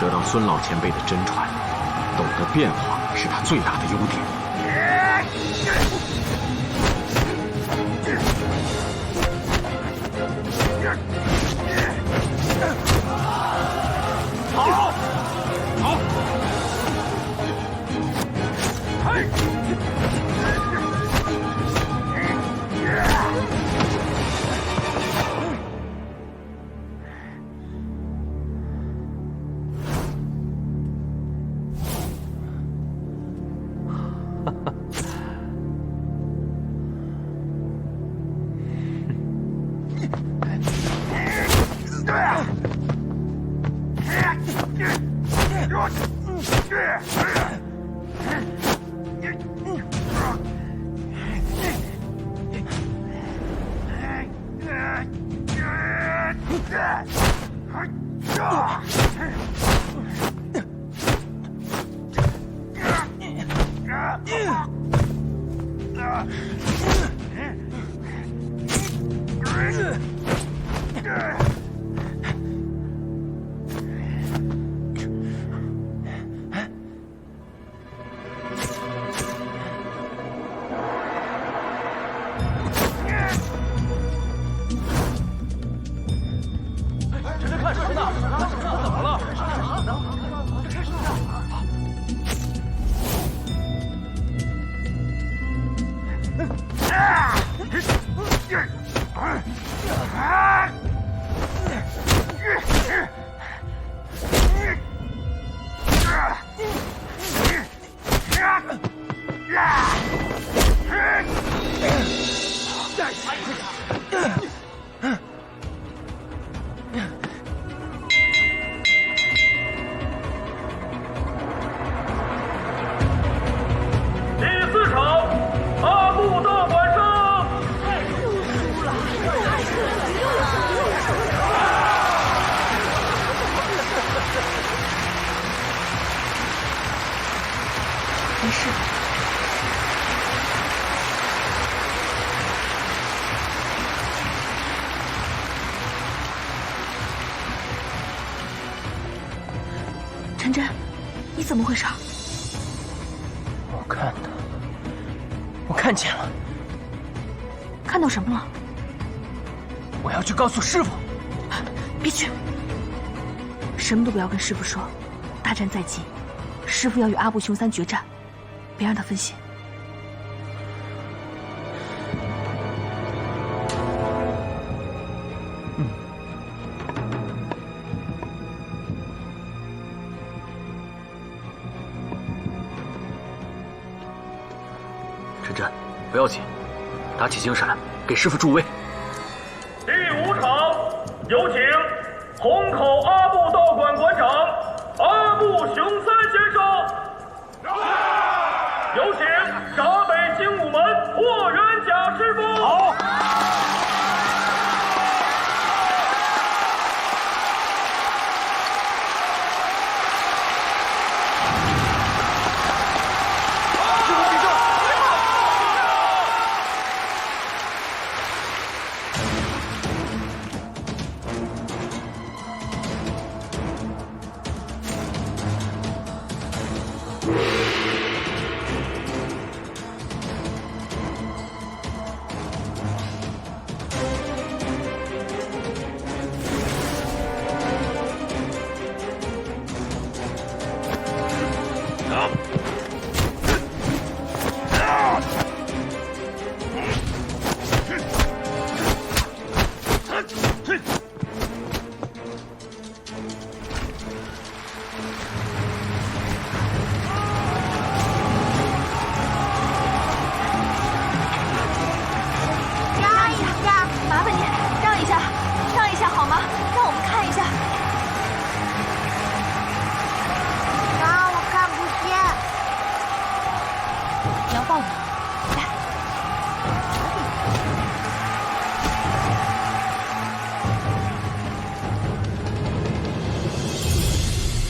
得到孙老前辈的真传，懂得变化是他最大的优点。好，好，没事。陈真，你怎么回事？我看见了。看到什么了？我要去告诉师傅。别去，什么都不要跟师傅说。大战在即，师傅要与阿布雄三决战，别让他分心。陈真，不要紧，打起精神来，给师傅助威。第5场，有请虹口阿布道馆馆长阿布雄三先生，有请闸北精武门霍元甲师傅。好。